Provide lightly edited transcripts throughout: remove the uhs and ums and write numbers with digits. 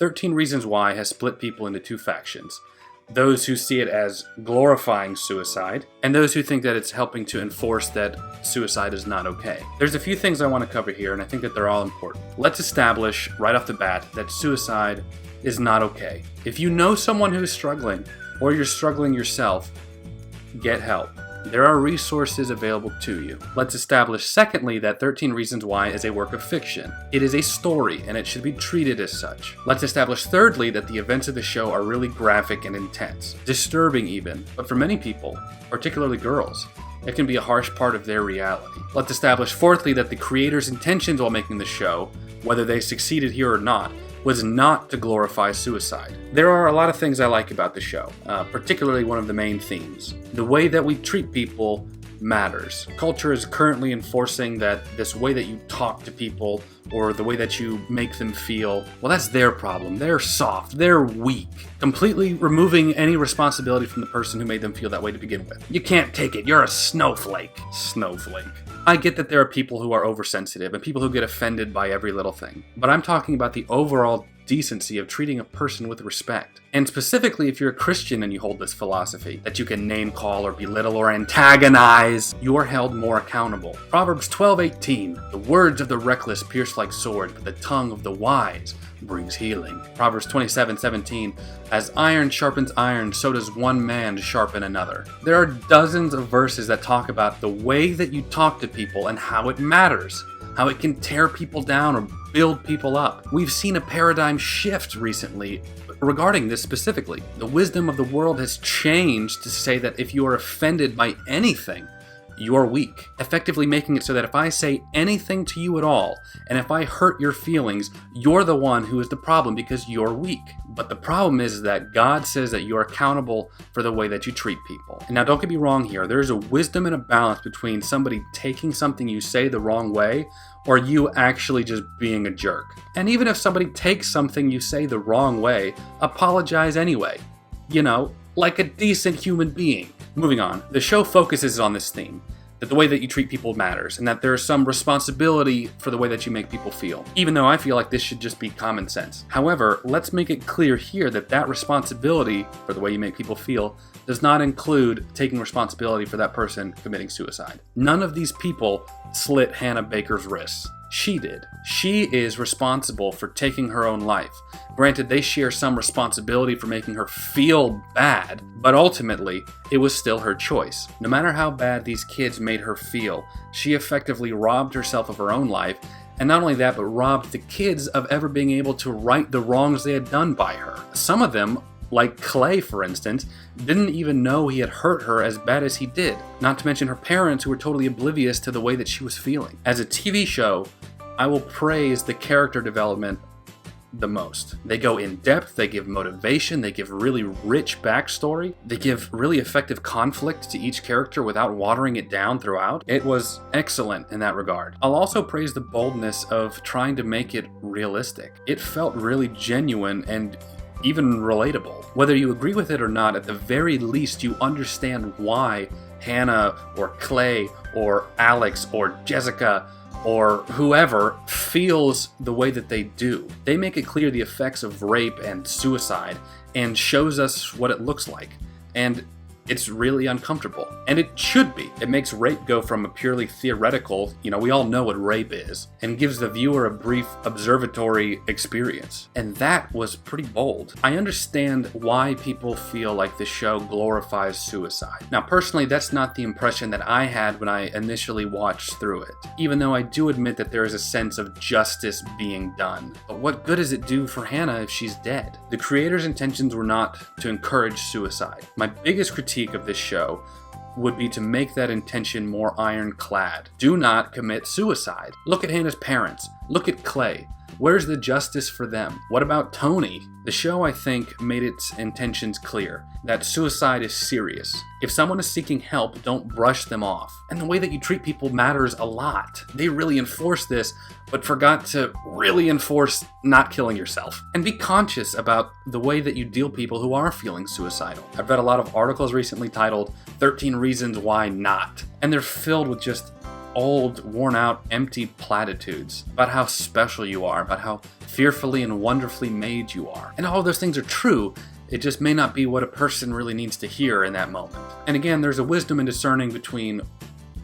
13 Reasons Why has split people into two factions. Those who see it as glorifying suicide, and those who think that it's helping to enforce that suicide is not okay. There's a few things I want to cover here, and I think that they're all important. Let's establish right off the bat that suicide is not okay. If you know someone who is struggling, or you're struggling yourself, get help. There are resources available to you. Let's establish, secondly, that 13 Reasons Why is a work of fiction. It is a story, and it should be treated as such. Let's establish, thirdly, that the events of the show are really graphic and intense, disturbing even, but for many people, particularly girls, it can be a harsh part of their reality. Let's establish, fourthly, that the creators' intentions while making the show, whether they succeeded here or not, was not to glorify suicide. There are a lot of things I like about the show, particularly one of the main themes. The way that we treat people matters. Culture is currently enforcing that this way that you talk to people or the way that you make them feel, well, that's their problem. They're soft. They're weak. Completely removing any responsibility from the person who made them feel that way to begin with. You can't take it. You're a snowflake. Snowflake. I get that there are people who are oversensitive and people who get offended by every little thing, but I'm talking about the overall decency of treating a person with respect. And specifically, if you're a Christian and you hold this philosophy, that you can name call or belittle or antagonize, you're held more accountable. Proverbs 12:18, the words of the reckless pierce like swords, but the tongue of the wise brings healing. Proverbs 27:17, as iron sharpens iron, so does one man sharpen another. There are dozens of verses that talk about the way that you talk to people and how it matters, how it can tear people down or build people up. We've seen a paradigm shift recently regarding this specifically. The wisdom of the world has changed to say that if you are offended by anything, you're weak, effectively making it so that if I say anything to you at all, and if I hurt your feelings, you're the one who is the problem because you're weak. But the problem is that God says that you're accountable for the way that you treat people. And now don't get me wrong here, there's a wisdom and a balance between somebody taking something you say the wrong way, or you actually just being a jerk. And even if somebody takes something you say the wrong way, apologize anyway. You know, like a decent human being. Moving on, the show focuses on this theme, that the way that you treat people matters, and that there's some responsibility for the way that you make people feel, even though I feel like this should just be common sense. However, let's make it clear here that that responsibility for the way you make people feel does not include taking responsibility for that person committing suicide. None of these people slit Hannah Baker's wrists. She did. She is responsible for taking her own life. Granted, they share some responsibility for making her feel bad, but ultimately, it was still her choice. No matter how bad these kids made her feel, she effectively robbed herself of her own life, and not only that, but robbed the kids of ever being able to right the wrongs they had done by her. Some of them, like Clay, for instance, didn't even know he had hurt her as bad as he did. Not to mention her parents, who were totally oblivious to the way that she was feeling. As a TV show, I will praise the character development the most. They go in depth, they give motivation, they give really rich backstory, they give really effective conflict to each character without watering it down throughout. It was excellent in that regard. I'll also praise the boldness of trying to make it realistic. It felt really genuine and even relatable. Whether you agree with it or not, at the very least you understand why Hannah or Clay or Alex or Jessica or whoever feels the way that they do. They make it clear the effects of rape and suicide and shows us what it looks like. And it's really uncomfortable. And it should be. It makes rape go from a purely theoretical, we all know what rape is, and gives the viewer a brief observatory experience. And that was pretty bold. I understand why people feel like the show glorifies suicide. Now, personally, that's not the impression that I had when I initially watched through it, even though I do admit that there is a sense of justice being done. But what good does it do for Hannah if she's dead? The creators' intentions were not to encourage suicide. My biggest critique of this show would be to make that intention more ironclad. Do not commit suicide. Look at Hannah's parents. Look at Clay. Where's the justice for them? What about Tony? The show, I think, made its intentions clear, that suicide is serious. If someone is seeking help, don't brush them off. And the way that you treat people matters a lot. They really enforce this, but forgot to really enforce not killing yourself. And be conscious about the way that you deal with people who are feeling suicidal. I've read a lot of articles recently titled 13 Reasons Why Not, and they're filled with just old, worn out, empty platitudes about how special you are, about how fearfully and wonderfully made you are. And all of those things are true. It just may not be what a person really needs to hear in that moment. And again, there's a wisdom in discerning between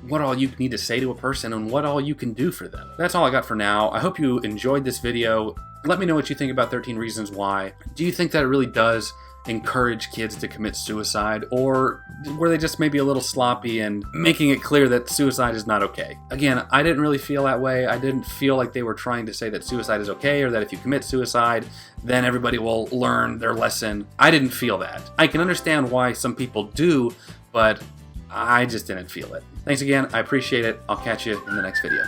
what all you need to say to a person and what all you can do for them. That's all I got for now. I hope you enjoyed this video. Let me know what you think about 13 Reasons Why. Do you think that it really does encourage kids to commit suicide, or were they just maybe a little sloppy and making it clear that suicide is not okay? Again, I didn't really feel that way. I didn't feel like they were trying to say that suicide is okay, or that if you commit suicide, then everybody will learn their lesson. I didn't feel that. I can understand why some people do, but I just didn't feel it. Thanks again. I appreciate it. I'll catch you in the next video.